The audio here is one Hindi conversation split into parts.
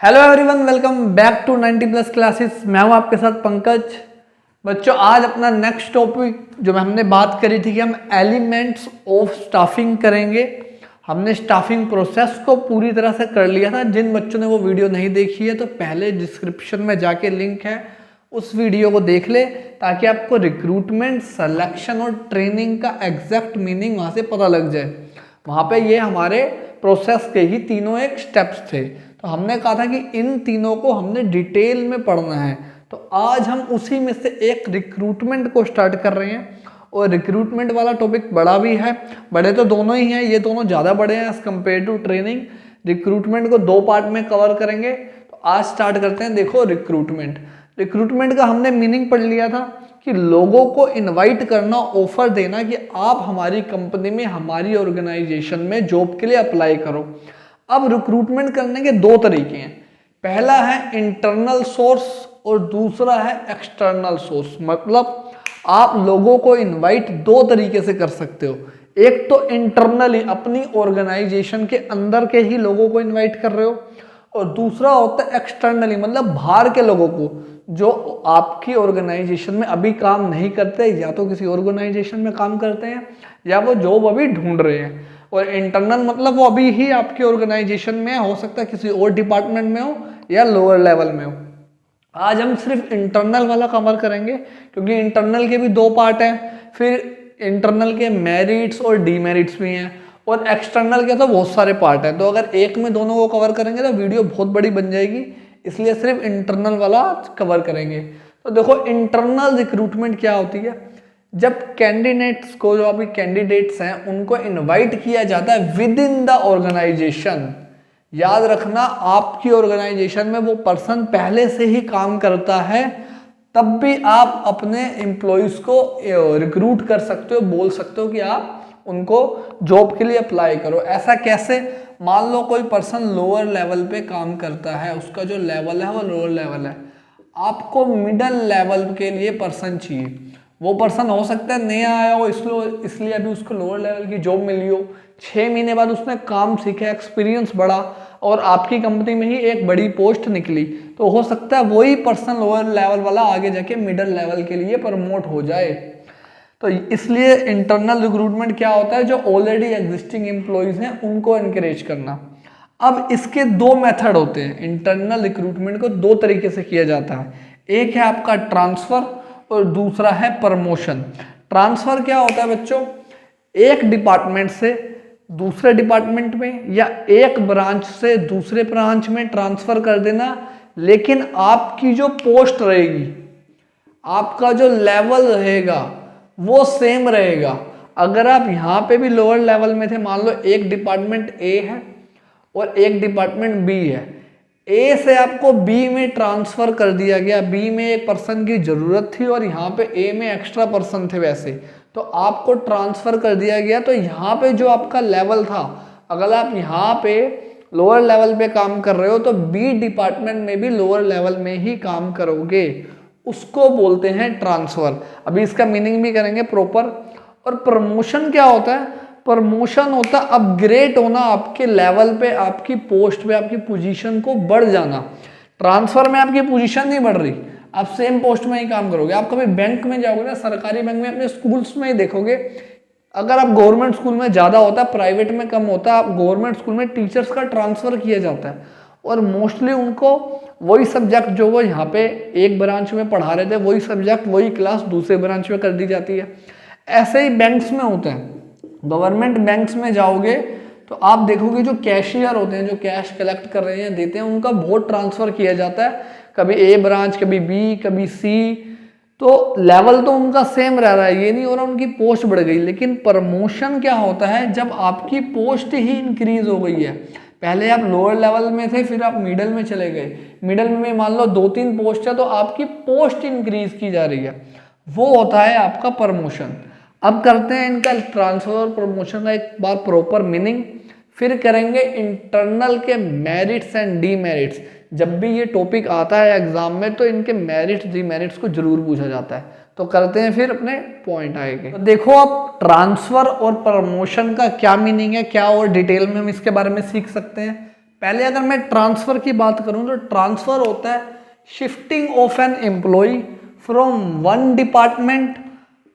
Hello everyone, welcome back to 90 plus classes. मैं हूं आपके साथ पंकज। बच्चों, आज अपना नेक्स्ट टॉपिक जो हमने बात करी थी कि हम एलिमेंट्स ऑफ स्टाफिंग करेंगे। हमने स्टाफिंग प्रोसेस को पूरी तरह से कर लिया था। जिन बच्चों ने वो वीडियो नहीं देखी है तो पहले डिस्क्रिप्शन में जाके लिंक है, उस वीडियो को देख ले ताकि आपको रिक्रूटमेंट, सिलेक्शन और ट्रेनिंग का एग्जैक्ट मीनिंग वहाँ से पता लग जाए। वहाँ पे ये हमारे प्रोसेस के ही तीनों एक स्टेप्स थे। तो हमने कहा था कि इन तीनों को हमने डिटेल में पढ़ना है। तो आज हम उसी में से एक रिक्रूटमेंट को स्टार्ट कर रहे हैं। और रिक्रूटमेंट वाला टॉपिक बड़ा भी है, बड़े तो दोनों ही हैं, ये दोनों ज़्यादा बड़े हैं as compare to training. Recruitment को दो पार्ट में कवर करेंगे। तो आज स्टार्ट करते हैं। देखो, रिक्रूटमेंट का हमने मीनिंग पढ़ लिया था कि लोगों को इनवाइट करना, ऑफर देना कि आप हमारी कंपनी में, हमारी ऑर्गेनाइजेशन में जॉब के लिए अप्लाई करो। अब रिक्रूटमेंट करने के दो तरीके हैं। पहला है इंटरनल सोर्स और दूसरा है एक्सटर्नल सोर्स। मतलब आप लोगों को इनवाइट दो तरीके से कर सकते हो। एक तो इंटरनली अपनी ऑर्गेनाइजेशन के अंदर के ही लोगों को इनवाइट कर रहे हो, और दूसरा होता है एक्सटर्नली, मतलब बाहर के लोगों को जो आपकी ऑर्गेनाइजेशन में अभी काम नहीं करते, या तो किसी ऑर्गेनाइजेशन में काम करते हैं या वो जॉब अभी ढूंढ रहे हैं। और इंटरनल मतलब वो अभी ही आपकी ऑर्गेनाइजेशन में हो सकता है किसी और डिपार्टमेंट में हो या लोअर लेवल में हो। आज हम सिर्फ इंटरनल वाला कवर करेंगे क्योंकि इंटरनल के भी दो पार्ट हैं। फिर इंटरनल के मेरिट्स और डीमेरिट्स भी हैं, और एक्सटर्नल के तो बहुत सारे पार्ट हैं। तो अगर एक में दोनों को कवर करेंगे तो वीडियो बहुत बड़ी बन जाएगी, इसलिए सिर्फ इंटरनल वाला कवर करेंगे। तो देखो, इंटरनल रिक्रूटमेंट क्या होती है। जब कैंडिडेट्स को, जो अभी कैंडिडेट्स हैं, उनको इनवाइट किया जाता है विद इन द ऑर्गेनाइजेशन। याद रखना, आपकी ऑर्गेनाइजेशन में वो पर्सन पहले से ही काम करता है, तब भी आप अपने एम्प्लॉयज को रिक्रूट कर सकते हो, बोल सकते हो कि आप उनको जॉब के लिए अप्लाई करो। ऐसा कैसे? मान लो कोई पर्सन लोअर लेवल पे काम करता है, उसका जो लेवल है वो लोअर लेवल है, आपको मिडिल लेवल के लिए पर्सन चाहिए। वो पर्सन हो सकता है नया आया हो, इसलिए अभी उसको लोअर लेवल की जॉब मिली हो। 6 महीने बाद उसने काम सीखा, एक्सपीरियंस बढ़ा और आपकी कंपनी में ही एक बड़ी पोस्ट निकली, तो हो सकता है वही पर्सन लोअर लेवल वाला आगे जाके मिडिल लेवल के लिए प्रमोट हो जाए। तो इसलिए इंटरनल रिक्रूटमेंट क्या होता है, जो ऑलरेडी एग्जिस्टिंग एम्प्लॉयज हैं उनको एनकरेज करना। अब इसके दो मेथड होते हैं। इंटरनल रिक्रूटमेंट को दो तरीके से किया जाता है। एक है आपका ट्रांसफर और दूसरा है प्रमोशन। ट्रांसफर क्या होता है बच्चों? एक डिपार्टमेंट से दूसरे डिपार्टमेंट में या एक ब्रांच से दूसरे ब्रांच में ट्रांसफर कर देना, लेकिन आपकी जो पोस्ट रहेगी, आपका जो लेवल रहेगा वो सेम रहेगा। अगर आप यहाँ पे भी लोअर लेवल में थे, मान लो एक डिपार्टमेंट ए है और एक डिपार्टमेंट बी है, ए से आपको बी में ट्रांसफर कर दिया गया, बी में एक पर्सन की जरूरत थी और यहाँ पे ए में एक्स्ट्रा पर्सन थे वैसे, तो आपको ट्रांसफर कर दिया गया। तो यहाँ पे जो आपका लेवल था, अगर आप यहाँ पे लोअर लेवल पे काम कर रहे हो तो बी डिपार्टमेंट में भी लोअर लेवल में ही काम करोगे, उसको बोलते हैं ट्रांसफर। अभी इसका मीनिंग भी करेंगे प्रॉपर। और प्रमोशन क्या होता है? प्रमोशन होता है अपग्रेड होना, आपके लेवल पे, आपकी पोस्ट पे, आपकी पोजीशन को बढ़ जाना। ट्रांसफर में आपकी पोजीशन नहीं बढ़ रही, आप सेम पोस्ट में ही काम करोगे। आप कभी बैंक में जाओगे ना, सरकारी बैंक में, अपने स्कूल्स में ही देखोगे, अगर आप गवर्नमेंट स्कूल में ज़्यादा होता है, प्राइवेट में कम होता है। आप गवर्नमेंट स्कूल में टीचर्स का ट्रांसफ़र किया जाता है और मोस्टली उनको वही सब्जेक्ट जो वो यहाँ पे एक ब्रांच में पढ़ा रहे थे, वही सब्जेक्ट, वही क्लास दूसरे ब्रांच में कर दी जाती है। ऐसे ही बैंक्स में होता है। गवर्नमेंट बैंक्स में जाओगे तो आप देखोगे जो कैशियर होते हैं, जो कैश कलेक्ट कर रहे हैं, देते हैं, उनका बहुत ट्रांसफ़र किया जाता है, कभी ए ब्रांच, कभी बी, कभी सी। तो लेवल तो उनका सेम रह रहा है, ये नहीं हो रहा उनकी पोस्ट बढ़ गई। लेकिन प्रमोशन क्या होता है? जब आपकी पोस्ट ही इंक्रीज हो गई है, पहले आप लोअर लेवल में थे, फिर आप मिडिल में चले गए, मिडिल में मान लो 2-3 पोस्ट है तो आपकी पोस्ट इंक्रीज की जा रही है, वो होता है आपका प्रमोशन। अब करते हैं इनका ट्रांसफर और प्रमोशन का एक बार प्रॉपर मीनिंग, फिर करेंगे इंटरनल के मेरिट्स एंड डीमेरिट्स। जब भी ये टॉपिक आता है एग्जाम में तो इनके मेरिट्स डीमेरिट्स को जरूर पूछा जाता है। तो करते हैं फिर अपने पॉइंट आएंगे। तो देखो, अब ट्रांसफर और प्रमोशन का क्या मीनिंग है, क्या और डिटेल में हम इसके बारे में सीख सकते हैं। पहले अगर मैं ट्रांसफर की बात करूं तो ट्रांसफर होता है shifting of an employee from one department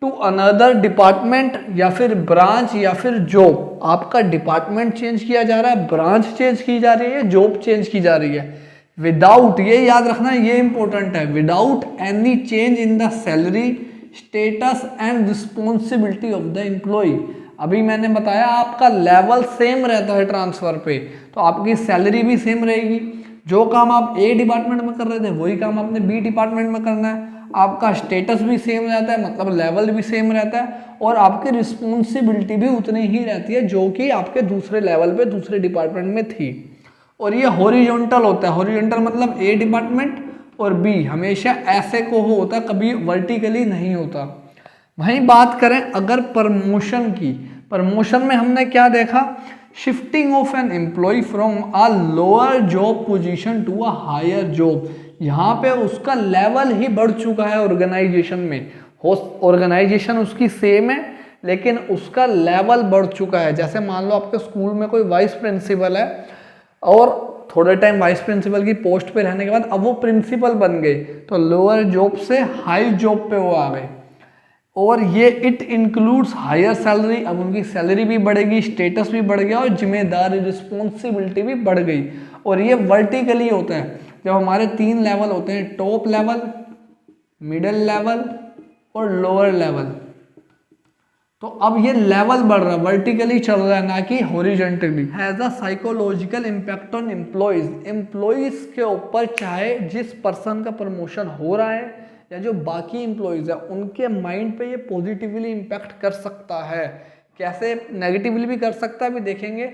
to another department या फिर ब्रांच या फिर जॉब। आपका डिपार्टमेंट चेंज किया जा रहा है, ब्रांच चेंज की जा रही है, जॉब चेंज की जा रही है विदाउट, ये याद रखना ये इंपॉर्टेंट है, without any change in the salary status and responsibility of the employee. अभी मैंने बताया आपका लेवल सेम रहता है ट्रांसफर पे, तो आपकी सैलरी भी सेम रहेगी। जो काम आप ए डिपार्टमेंट में कर रहे थे वही काम आपने बी डिपार्टमेंट में करना है। आपका स्टेटस भी सेम रहता है, मतलब लेवल भी सेम रहता है, और आपकी रिस्पॉन्सिबिलिटी भी उतनी ही रहती है जो कि आपके दूसरे लेवल पे दूसरे डिपार्टमेंट में थी। और ये हॉरिजॉन्टल होता है। हॉरिजॉन्टल मतलब ए डिपार्टमेंट और बी हमेशा ऐसे को होता है, कभी वर्टिकली नहीं होता। वहीं बात करें अगर प्रमोशन की, प्रमोशन में हमने क्या देखा, shifting of an employee from a lower job position to a higher job. यहाँ पे उसका लेवल ही बढ़ चुका है ऑर्गेनाइजेशन में, ऑर्गेनाइजेशन उसकी सेम है लेकिन उसका लेवल बढ़ चुका है। जैसे मान लो आपके स्कूल में कोई वाइस प्रिंसिपल है और थोड़े टाइम वाइस प्रिंसिपल की पोस्ट पे रहने के बाद अब वो प्रिंसिपल बन गए, तो लोअर जॉब से हाई जॉब पे वो आ गए। और ये इट इंक्लूड्स हायर सैलरी, अब उनकी सैलरी भी बढ़ेगी, स्टेटस भी बढ़ गया और जिम्मेदारी रिस्पॉन्सिबिलिटी भी बढ़ गई। और ये वर्टिकली होता है जब हमारे 3 लेवल होते हैं, टॉप लेवल, मिडिल लेवल और लोअर लेवल। तो अब ये लेवल बढ़ रहा है, वर्टिकली चल रहा है ना कि horizontally. Has a psychological impact on employees. Employees के ऊपर चाहे जिस पर्सन का प्रमोशन हो रहा है या जो बाकी एम्प्लॉयज है उनके माइंड पे ये पॉजिटिवली इम्पैक्ट कर सकता है। कैसे नेगेटिवली भी कर सकता है, भी देखेंगे।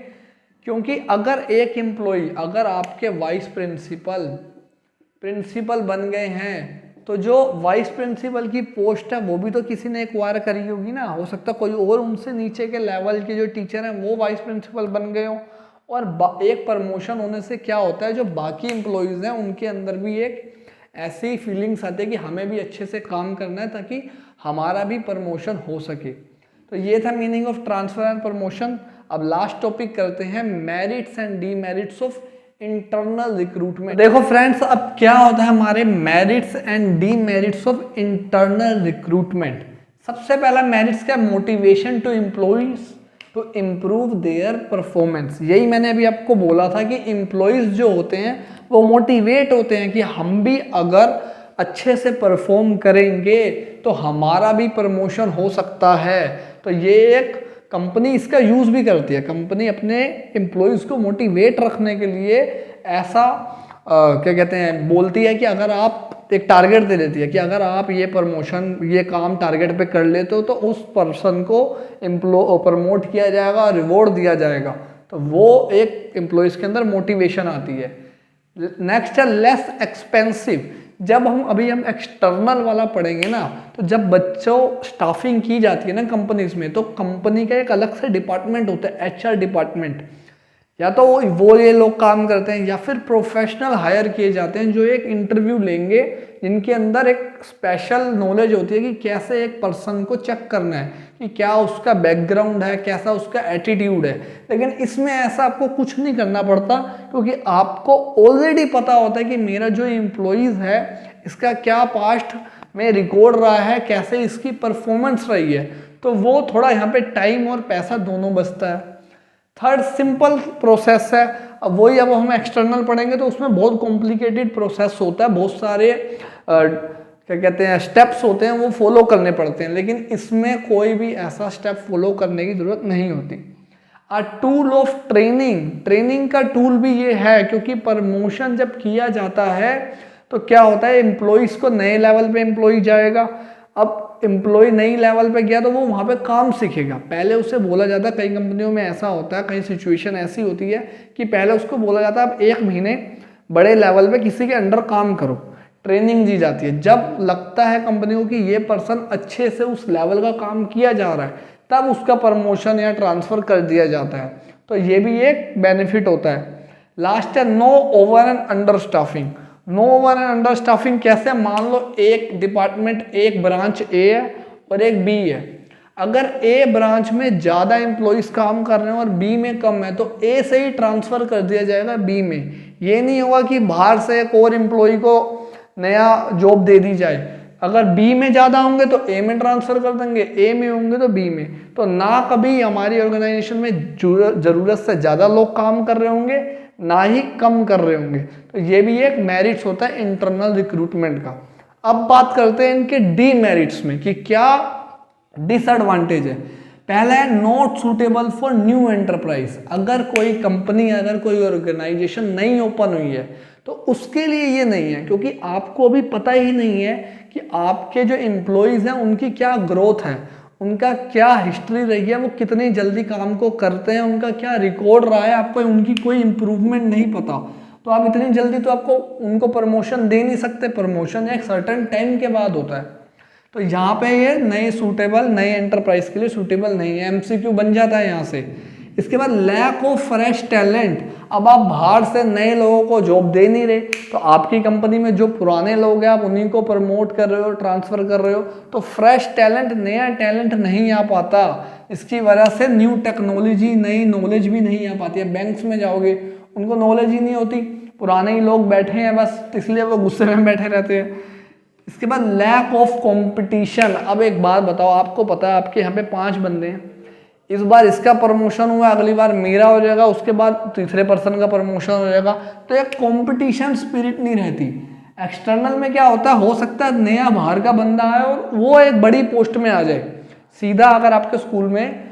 क्योंकि अगर एक एम्प्लॉय, अगर आपके वाइस प्रिंसिपल बन गए हैं तो जो वाइस प्रिंसिपल की पोस्ट है वो भी तो किसी ने एक्वायर करी होगी ना। हो सकता है कोई और उनसे नीचे के लेवल के जो टीचर हैं वो वाइस प्रिंसिपल बन गए हो। और एक प्रमोशन होने से क्या होता है, जो बाकी एम्प्लॉयज़ हैं उनके अंदर भी एक ऐसी फीलिंग्स आती है कि हमें भी अच्छे से काम करना है ताकि हमारा भी प्रमोशन हो सके। तो ये था meaning of transfer and promotion. अब लास्ट टॉपिक करते हैं, merits and demerits of internal recruitment. देखो फ्रेंड्स, अब क्या होता है हमारे merits and demerits of internal recruitment. सबसे पहला मेरिट्स क्या, motivation to employees to improve their performance. यही मैंने अभी आपको बोला था कि एम्प्लॉइज जो होते हैं वो मोटिवेट होते हैं कि हम भी अगर अच्छे से परफॉर्म करेंगे तो हमारा भी प्रमोशन हो सकता है। तो ये एक कंपनी इसका यूज़ भी करती है। कंपनी अपने एम्प्लॉयज़ को मोटिवेट रखने के लिए ऐसा क्या कहते हैं, बोलती है कि अगर आप एक टारगेट दे देती है कि अगर आप ये प्रमोशन, ये काम टारगेट पे कर लेते हो तो उस पर्सन को प्रमोट किया जाएगा, रिवॉर्ड दिया जाएगा। तो वो एक एम्प्लॉयज़ के अंदर मोटिवेशन आती है। नेक्स्ट है लेस एक्सपेंसिव। जब हम एक्सटर्नल वाला पढ़ेंगे ना, तो जब बच्चों स्टाफिंग की जाती है ना कंपनीज में, तो कंपनी का एक अलग से डिपार्टमेंट होता है, HR डिपार्टमेंट। या तो वो ये लोग काम करते हैं या फिर प्रोफेशनल हायर किए जाते हैं जो एक इंटरव्यू लेंगे, जिनके अंदर एक स्पेशल नॉलेज होती है कि कैसे एक पर्सन को चेक करना है कि क्या उसका बैकग्राउंड है, कैसा उसका एटीट्यूड है। लेकिन इसमें ऐसा आपको कुछ नहीं करना पड़ता, क्योंकि आपको ऑलरेडी पता होता है कि मेरा जो एम्प्लॉइज़ है इसका क्या पास्ट में रिकॉर्ड रहा है, कैसे इसकी परफॉर्मेंस रही है। तो वो थोड़ा यहाँ पे टाइम और पैसा दोनों बचता है। थर्ड सिंपल प्रोसेस है। अब वही अब हम एक्सटर्नल पढ़ेंगे तो उसमें बहुत कॉम्प्लिकेटेड प्रोसेस होता है, बहुत सारे क्या कहते हैं स्टेप्स होते हैं, वो फॉलो करने पड़ते हैं। लेकिन इसमें कोई भी ऐसा स्टेप फॉलो करने की ज़रूरत नहीं होती। A tool of training, training का टूल भी ये है, क्योंकि प्रमोशन जब किया जाता है तो क्या होता है, एम्प्लॉइज़ को नए लेवल पे एम्प्लॉय जाएगा। अब एम्प्लॉय नई लेवल पे गया तो वो वहाँ पे काम सीखेगा। पहले उसे बोला जाता है, कई कंपनियों में ऐसा होता है, कई सिचुएशन ऐसी होती है कि पहले उसको बोला जाता है आप 1 महीने बड़े लेवल पे किसी के अंडर काम करो, ट्रेनिंग दी जाती है। जब लगता है कंपनी को कि ये पर्सन अच्छे से उस लेवल का काम किया जा रहा है, तब उसका प्रमोशन या ट्रांसफ़र कर दिया जाता है। तो ये भी एक बेनिफिट होता है। लास्ट है no over and under staffing. No over and under staffing कैसे, मान लो एक डिपार्टमेंट, एक ब्रांच A है और एक B है। अगर ए ब्रांच में ज़्यादा एम्प्लॉयज़ काम कर रहे हैं और बी में कम है तो ए से ही ट्रांसफ़र कर दिया जाएगा बी में। ये नहीं होगा कि बाहर से एक और एम्प्लॉय को नया जॉब दे दी जाए। अगर बी में ज़्यादा होंगे तो ए में ट्रांसफ़र कर देंगे, ए में होंगे तो बी में। तो ना कभी हमारी ऑर्गेनाइजेशन में ज़रूरत से ज़्यादा लोग काम कर रहे होंगे, ना ही कम कर रहे होंगे। तो ये भी एक मेरिट्स होता है इंटरनल रिक्रूटमेंट का। अब बात करते हैं इनके डीमेरिट्स में कि क्या डिसएडवांटेज है। पहला है not suitable for new enterprise. अगर कोई कंपनी, अगर कोई ऑर्गेनाइजेशन नई ओपन हुई है तो उसके लिए ये नहीं है, क्योंकि आपको अभी पता ही नहीं है कि आपके जो एम्प्लॉयज़ हैं उनकी क्या ग्रोथ है, उनका क्या हिस्ट्री रही है, वो कितनी जल्दी काम को करते हैं, उनका क्या रिकॉर्ड रहा है, आपको उनकी कोई इम्प्रूवमेंट नहीं पता। तो आप इतनी जल्दी तो आपको उनको प्रमोशन दे नहीं सकते। प्रमोशन एक सर्टेन टाइम के बाद होता है। तो यहाँ पे ये नए सूटेबल, नए एंटरप्राइज के लिए सूटेबल नहीं है, एमसीक्यू बन जाता है यहाँ से। इसके बाद लैक ऑफ फ्रेश टैलेंट। अब आप बाहर से नए लोगों को जॉब दे नहीं रहे, तो आपकी कंपनी में जो पुराने लोग हैं आप उन्हीं को प्रमोट कर रहे हो, ट्रांसफ़र कर रहे हो, तो फ्रेश टैलेंट, नया टैलेंट नहीं आ पाता। इसकी वजह से न्यू टेक्नोलॉजी, नई नॉलेज भी नहीं आ पाती है। बैंक्स में जाओगे उनको नॉलेज ही नहीं होती, पुराने ही लोग बैठे हैं बस, इसलिए वो गुस्से में बैठे रहते हैं। इसके बाद लैक ऑफ कंपटीशन। अब एक बात बताओ, आपको पता है आपके यहाँ पे 5 बंदे हैं, इस बार इसका प्रमोशन हुआ, अगली बार मेरा हो जाएगा, उसके बाद तीसरे पर्सन का प्रमोशन हो जाएगा, तो एक कंपटीशन स्पिरिट नहीं रहती। एक्सटर्नल में क्या होता है, हो सकता है नया बाहर का बंदा आए और वो एक बड़ी पोस्ट में आ जाए। सीधा अगर आपके स्कूल में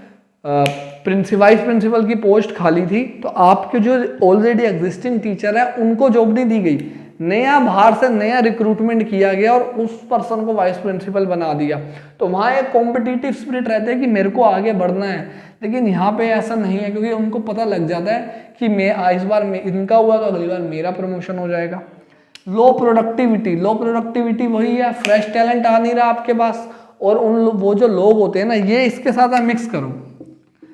वाइस प्रिंसिपल की पोस्ट खाली थी तो आपके जो ऑलरेडी एग्जिस्टिंग टीचर है उनको जॉब नहीं दी गई, नया बाहर से नया रिक्रूटमेंट किया गया और उस पर्सन को वाइस प्रिंसिपल बना दिया। तो वहाँ एक कॉम्पिटिटिव स्पिरिट रहता है कि मेरे को आगे बढ़ना है। लेकिन यहाँ पे ऐसा नहीं है, क्योंकि उनको पता लग जाता है कि मैं इस बार इनका हुआ तो अगली बार मेरा प्रमोशन हो जाएगा। लो प्रोडक्टिविटी। लो प्रोडक्टिविटी वही है, फ्रेश टैलेंट आ नहीं रहा आपके पास, और वो जो लोग होते हैं ना, ये इसके साथ आप मिक्स करो।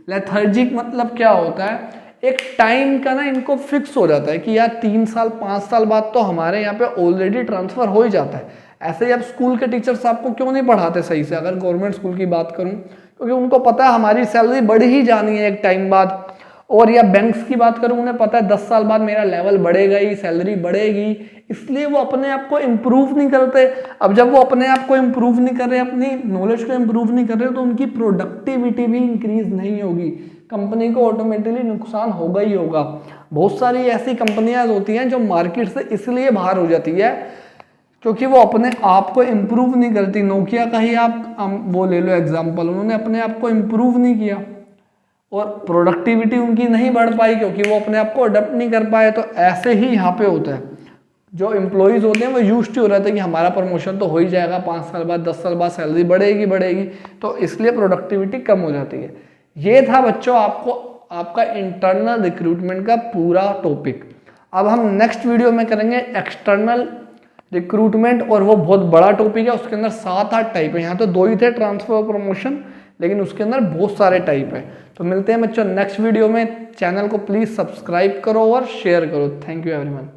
लेथर्जिक मतलब क्या होता है, एक टाइम का ना इनको फिक्स हो जाता है कि यार 3 साल 5 साल बाद तो हमारे यहाँ पे ऑलरेडी ट्रांसफ़र हो ही जाता है। ऐसे ही अब स्कूल के टीचर्स आपको क्यों नहीं पढ़ाते सही से, अगर गवर्नमेंट स्कूल की बात करूँ, क्योंकि उनको पता है हमारी सैलरी बढ़ ही जानी है एक टाइम बाद। और या बैंक्स की बात करूँ, उन्हें पता है 10 साल बाद मेरा लेवल बढ़ेगा ही, सैलरी बढ़ेगी, इसलिए वो अपने आप को इम्प्रूव नहीं करते। अब जब वो अपने आप को इम्प्रूव नहीं कर रहे, अपनी नॉलेज को इम्प्रूव नहीं कर रहे, तो उनकी प्रोडक्टिविटी भी इंक्रीज नहीं होगी, कंपनी को ऑटोमेटिकली नुकसान होगा ही होगा। बहुत सारी ऐसी कंपनियां होती हैं जो मार्केट से इसलिए बाहर हो जाती है क्योंकि वो अपने आप को इम्प्रूव नहीं करती। नोकिया का ही आप वो ले लो एग्जाम्पल, उन्होंने अपने आप को इम्प्रूव नहीं किया और प्रोडक्टिविटी उनकी नहीं बढ़ पाई क्योंकि वो अपने आप को अडप्ट नहीं कर पाए। तो ऐसे ही यहाँ पे होता है, जो एम्प्लॉयज़ होते हैं वो यूज्ड टू हो रहे थे कि हमारा प्रमोशन तो हो ही जाएगा, 5 साल बाद 10 साल बाद सैलरी बढ़ेगी, तो इसलिए प्रोडक्टिविटी कम हो जाती है। ये था बच्चों आपका इंटरनल रिक्रूटमेंट का पूरा टॉपिक। अब हम नेक्स्ट वीडियो में करेंगे एक्सटर्नल रिक्रूटमेंट, और वो बहुत बड़ा टॉपिक है, उसके अंदर 7-8 टाइप है। यहाँ तो 2 ही थे, ट्रांसफर और प्रमोशन, लेकिन उसके अंदर बहुत सारे टाइप है। तो मिलते हैं बच्चों नेक्स्ट वीडियो में। चैनल को प्लीज़ सब्सक्राइब करो और शेयर करो। Thank you everyone.